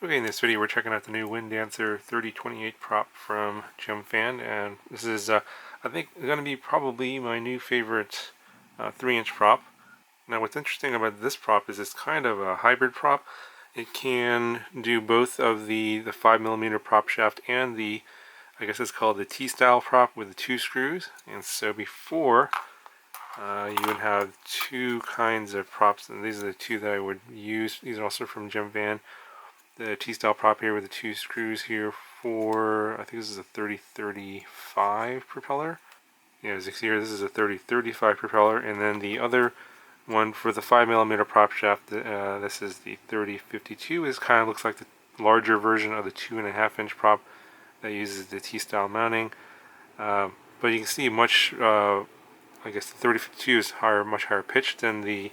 Okay, in this video we're checking out the new Wind Dancer 3028 prop from Gemfan, and this is, I think, going to be probably my new favorite 3-inch prop. Now what's interesting about this prop is it's kind of a hybrid prop. It can do both of the 5mm prop shaft and the, I guess it's called the T-style prop with the 2 screws. And so before, you would have 2 kinds of props, and these are the 2 that I would use. These are also from Gemfan. The T-style prop here with the 2 screws here for, I think this is a 3035 propeller. Yeah, as you can see here, this is a 3035 propeller, and then the other one for the 5mm prop shaft, this is the 3052. It kind of looks like the larger version of the 2.5-inch prop that uses the T-style mounting. But you can see much, I guess the 3052 is much higher pitched than the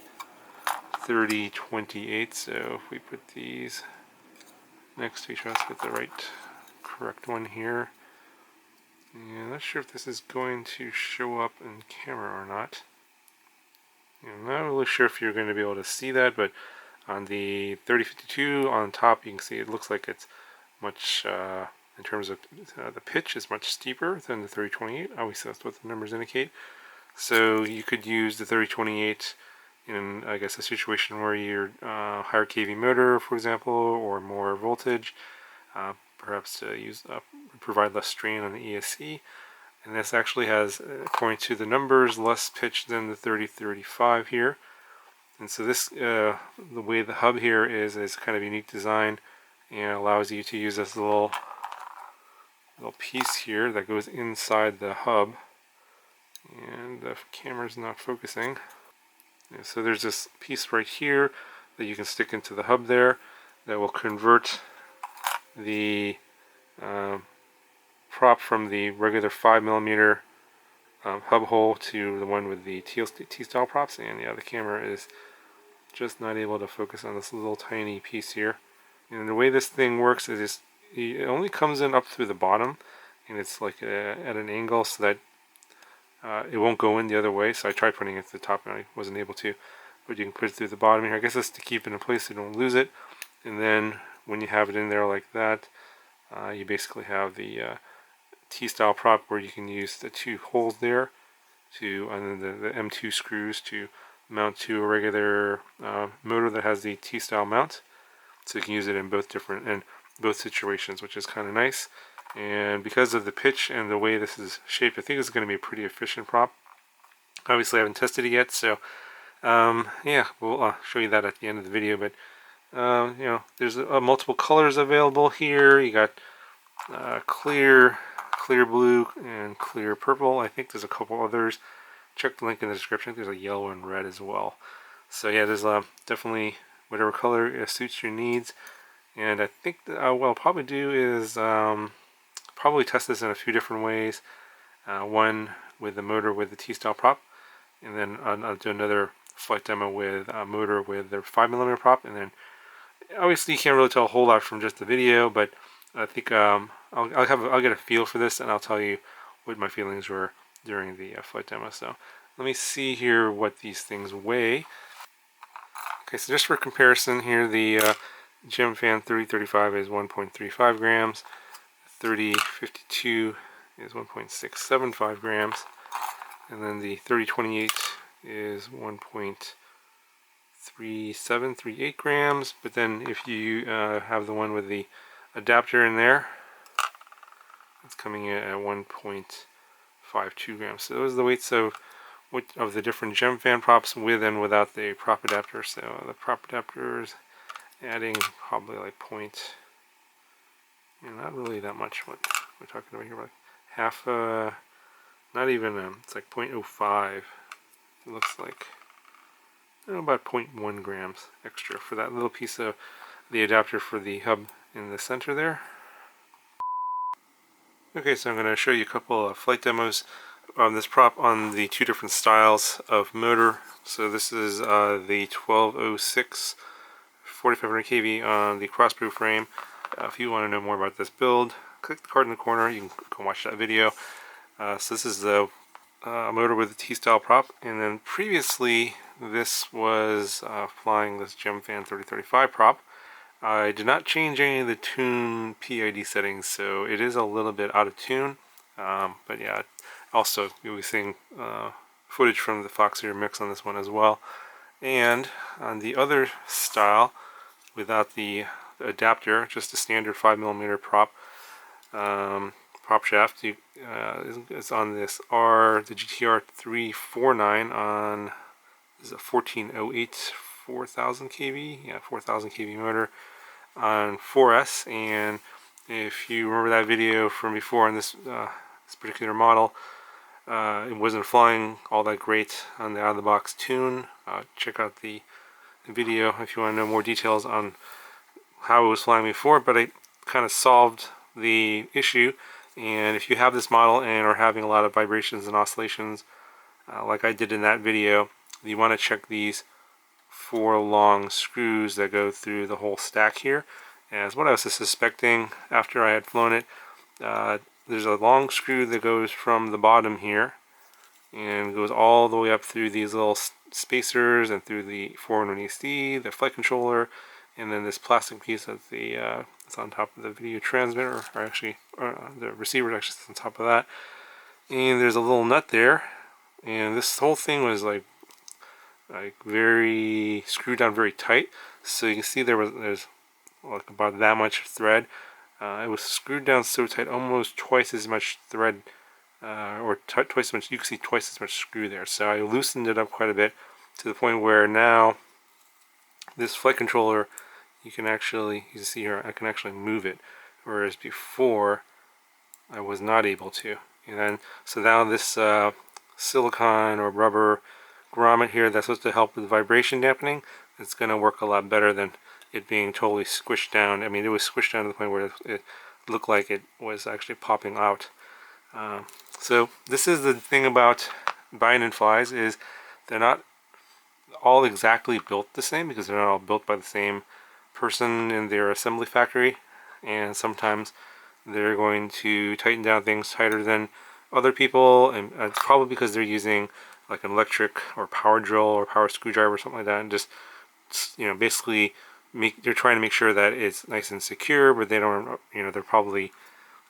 3028. So if we put these next to each other, let's get the correct one here. Yeah, I'm not sure if this is going to show up in camera or not. I'm not really sure if you're going to be able to see that, but on the 3052 on top, you can see it looks like it's much, in terms of the pitch, is much steeper than the 3028. Obviously, that's what the numbers indicate. So you could use the 3028 in, I guess, a situation where you're higher kV motor, for example, or more voltage, perhaps to provide less strain on the ESC. And this actually has, according to the numbers, less pitch than the 3035 here. And so this, the way the hub here is kind of unique design, and allows you to use this little piece here that goes inside the hub. And the camera's not focusing. So there's this piece right here that you can stick into the hub there that will convert the prop from the regular 5mm hub hole to the one with the T-style props. And yeah, the camera is just not able to focus on this little tiny piece here. And the way this thing works is it only comes in up through the bottom, and it's like at an angle so that it won't go in the other way. So I tried putting it at the top and I wasn't able to, but you can put it through the bottom here. I guess that's to keep it in place so you don't lose it. And then when you have it in there like that, you basically have the T-style prop where you can use the 2 holes there and then the M2 screws to mount to a regular motor that has the T-style mount. So you can use it in both situations, which is kind of nice. And because of the pitch and the way this is shaped, I think it's going to be a pretty efficient prop. Obviously, I haven't tested it yet, so yeah, we'll show you that at the end of the video. But you know, there's multiple colors available here. You got clear blue, and clear purple. I think there's a couple others. Check the link in the description. There's a yellow and red as well. So yeah, there's definitely whatever color suits your needs. And I think what I'll probably do is probably test this in a few different ways. One with the motor with the T-style prop, and then I'll do another flight demo with a motor with the 5mm prop. And then obviously you can't really tell a whole lot from just the video, but I think I'll get a feel for this, and I'll tell you what my feelings were during the flight demo. So let me see here what these things weigh. Okay, so just for comparison here, the Gemfan 3035 is 1.35 grams, 3052 is 1.675 grams, and then the 3028 is 1.3738 grams. But then if you have the one with the adapter in there, it's coming in at 1.52 grams. So those are the weights of the different Gemfan props with and without the prop adapter. So the prop adapter is adding probably like not really that much. What we're talking about here, like half, not even, it's like 0.05. It looks like about 0.1 grams extra for that little piece of the adapter for the hub in the center there. Okay, so I'm going to show you a couple of flight demos on this prop on the 2 different styles of motor. So this is the 1206 4500 kV on the crossbow frame. If you want to know more about this build, click the card in the corner. You can go watch that video. So this is the motor with the T-style prop, and then previously this was flying this Gemfan 3035 prop. I did not change any of the tune PID settings, so it is a little bit out of tune. But yeah, also you'll be seeing footage from the Foxier mix on this one as well. And on the other style, without the adapter, just a standard 5mm prop shaft, is on this the GT-R349 on, is a 1408 4000 kV, yeah, 4000 kV motor on 4S. And if you remember that video from before on this particular model, it wasn't flying all that great on the out-of-the-box tune. Check out the video if you want to know more details on how it was flying before, but I kind of solved the issue. And if you have this model and are having a lot of vibrations and oscillations, like I did in that video, you want to check these 4 long screws that go through the whole stack here. As what I was suspecting after I had flown it, there's a long screw that goes from the bottom here and goes all the way up through these little spacers and through the 401EC, the flight controller, and then this plastic piece of the it's on top of the video transmitter, or actually the receiver actually sits on top of that. And there's a little nut there, and this whole thing was like very screwed down very tight. So you can see there's like about that much thread. It was screwed down so tight, almost twice as much thread, or twice as much. You can see twice as much screw there. So I loosened it up quite a bit to the point where now this flight controller, you can see here, I can actually move it, whereas before I was not able to. And then so now this silicone or rubber grommet here that's supposed to help with vibration dampening, it's going to work a lot better than it being totally squished down. I mean, it was squished down to the point where it looked like it was actually popping out. So this is the thing about bind and flies, is they're not all exactly built the same, because they're not all built by the same person in their assembly factory, and sometimes they're going to tighten down things tighter than other people, and it's probably because they're using like an electric or power drill or power screwdriver or something like that, and just, you know, basically they're trying to make sure that it's nice and secure, but they don't, you know, they're probably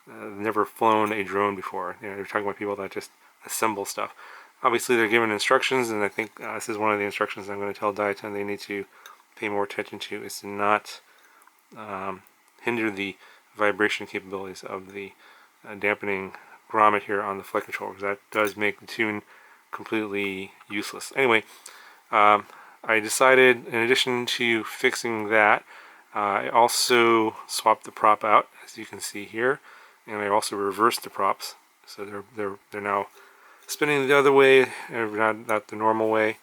never flown a drone before. You know, they're talking about people that just assemble stuff. Obviously they're given instructions, and I think this is one of the instructions I'm going to tell Diatone they need to pay more attention to, is to not hinder the vibration capabilities of the dampening grommet here on the flight controller, because that does make the tune completely useless. Anyway, I decided, in addition to fixing that, I also swapped the prop out, as you can see here, and I also reversed the props, so they're now spinning the other way, not the normal way,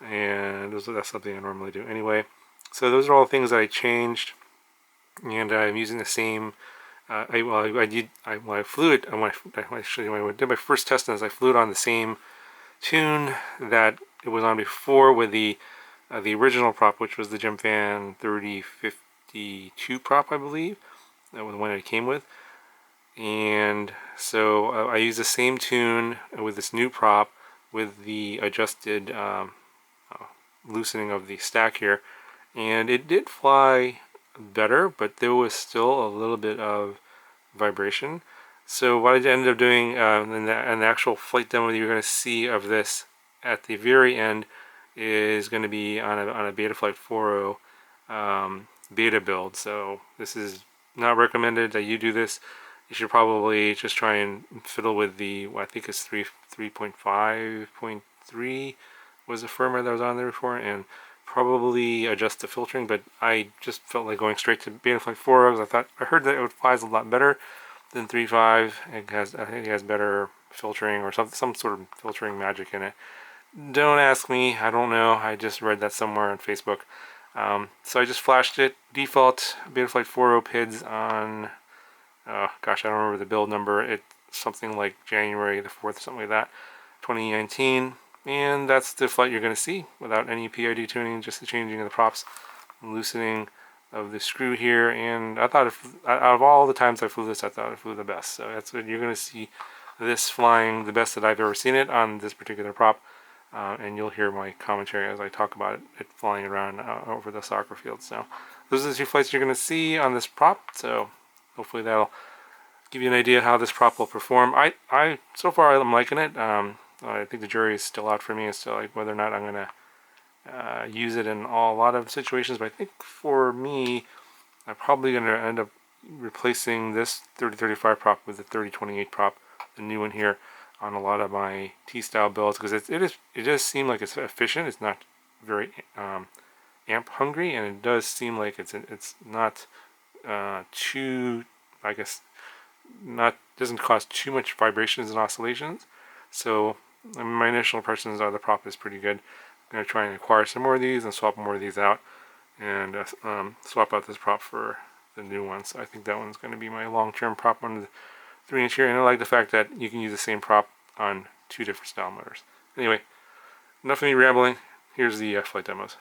and that's something I normally do anyway. So those are all things that I changed, and I'm using the same. When I flew it, when I did my first test, I flew it on the same tune that it was on before, with the original prop, which was the Gemfan 3052 prop, I believe. That was the one it came with. And so I used the same tune with this new prop, with the adjusted loosening of the stack here, and it did fly better, but there was still a little bit of vibration. So what I ended up doing in the actual flight demo that you're going to see of this at the very end is going to be on a Betaflight 4.0 beta build. So this is not recommended that you do this. You should probably just try and fiddle with the, I think it's 3.5.3 was the firmware that was on there before, and probably adjust the filtering. But I just felt like going straight to Betaflight 4 because I heard that it flies a lot better than 3.5. I think it has better filtering, or some sort of filtering magic in it. Don't ask me, I don't know. I just read that somewhere on Facebook. So I just flashed it. Default Betaflight 4.0 PIDs on, gosh, I don't remember the build number. It's something like January the 4th, something like that, 2019. And that's the flight you're going to see without any PID tuning, just the changing of the props, loosening of the screw here. And I thought, out of all the times I flew this, I thought it flew the best. So that's what you're going to see, this flying the best that I've ever seen it on this particular prop. And you'll hear my commentary as I talk about it flying around over the soccer field. So those are the two flights you're going to see on this prop. So hopefully that'll give you an idea how this prop will perform. So far I'm liking it. I think the jury is still out for me as to like whether or not I'm going to use it in a lot of situations. But I think for me, I'm probably going to end up replacing this 3035 prop with the 3028 prop, the new one here, on a lot of my T-style builds, because it does seem like it's efficient. It's not very amp hungry, and it does seem like it's not too, I guess, doesn't cause too much vibrations and oscillations. So my initial impressions are the prop is pretty good. I'm going to try and acquire some more of these and swap more of these out, and swap out this prop for the new one. So I think that one's going to be my long-term prop on the 3-inch here, and I like the fact that you can use the same prop on two different style motors. Anyway, enough of me rambling. Here's the flight demos.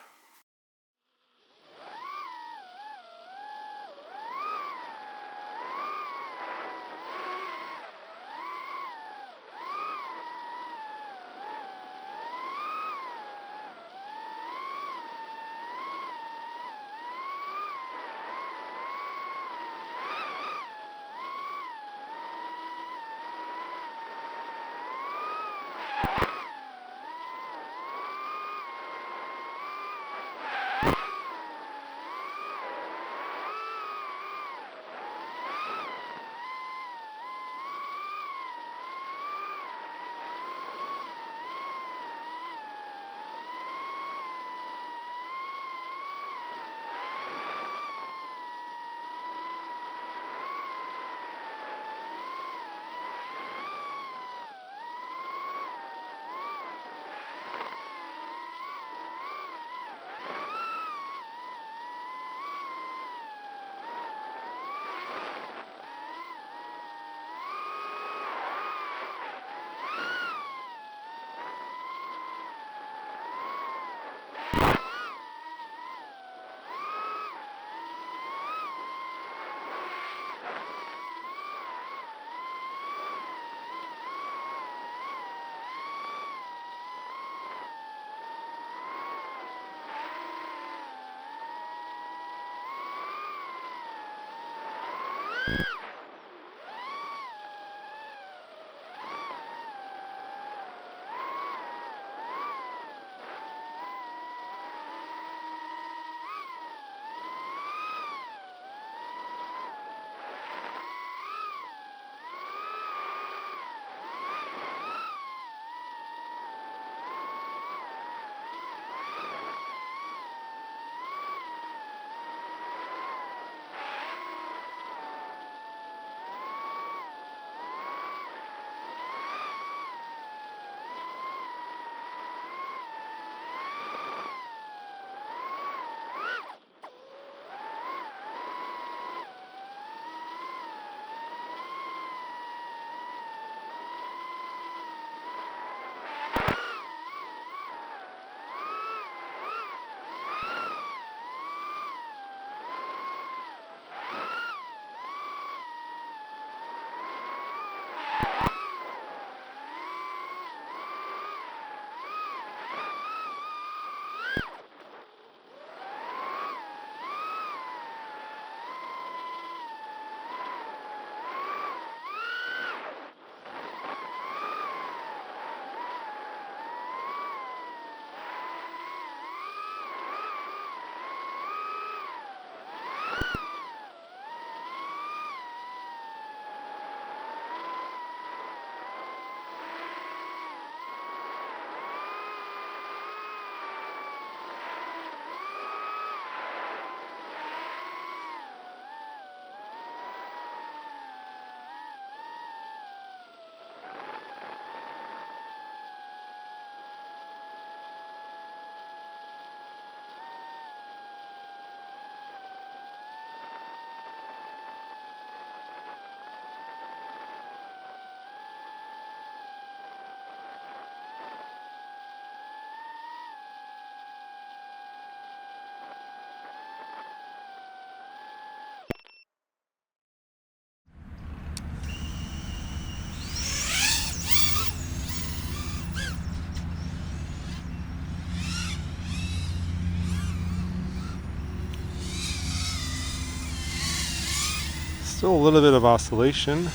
Still a little bit of oscillation.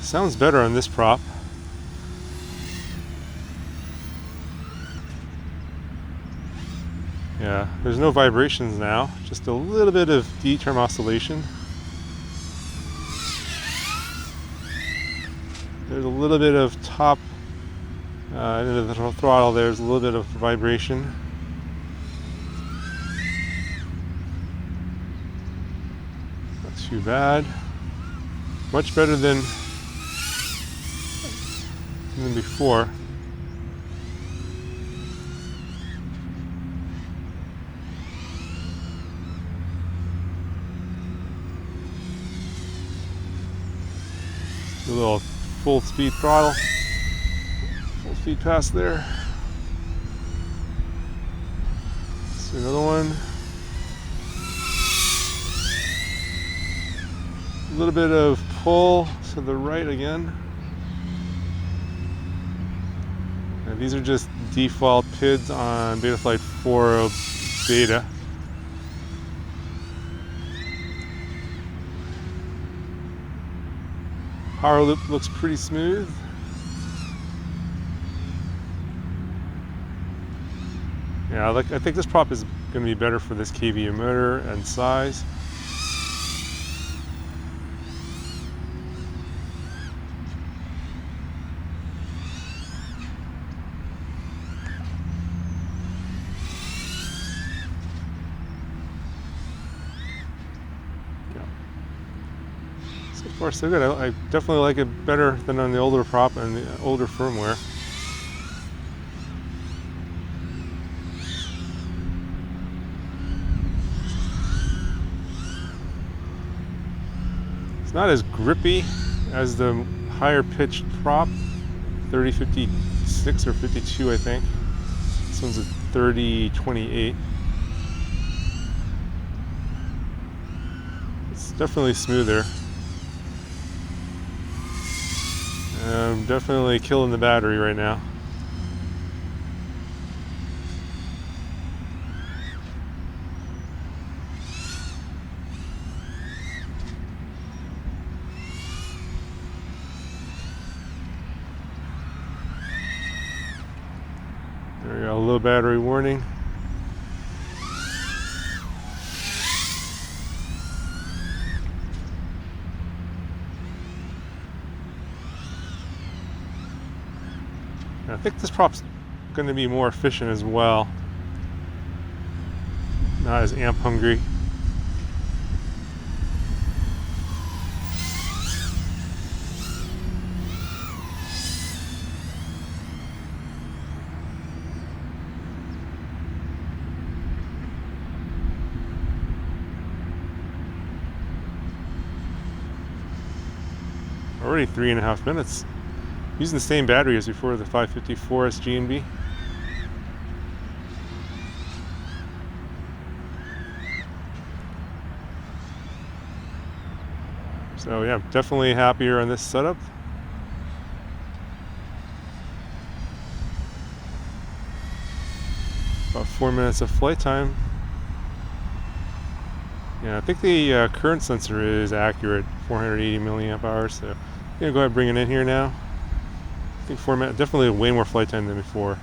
Sounds better on this prop. Yeah, there's no vibrations now, just a little bit of D-term oscillation. There's a little bit of top end of the throttle, there's a little bit of vibration. Not too bad. Much better than before. A little full speed throttle, full speed pass there. Let's do another one. A little bit of pull to the right again. And these are just default PIDs on Betaflight 4 beta. Power loop looks pretty smooth. Yeah, I think this prop is going to be better for this KVA motor and size. So far so good. I definitely like it better than on the older prop and the older firmware. It's not as grippy as the higher pitched prop, 3056 or 52 I think. This one's a 3028. It's definitely smoother. I'm definitely killing the battery right now. There we go, a low battery warning. I think this prop's going to be more efficient as well. Not as amp hungry. Already 3.5 minutes. Using the same battery as before, the 554 SG&B. So yeah, definitely happier on this setup. About 4 minutes of flight time. Yeah, I think the current sensor is accurate, 480 milliamp hours. So I'm gonna go ahead and bring it in here now. I think 4 minutes, definitely way more flight time than before.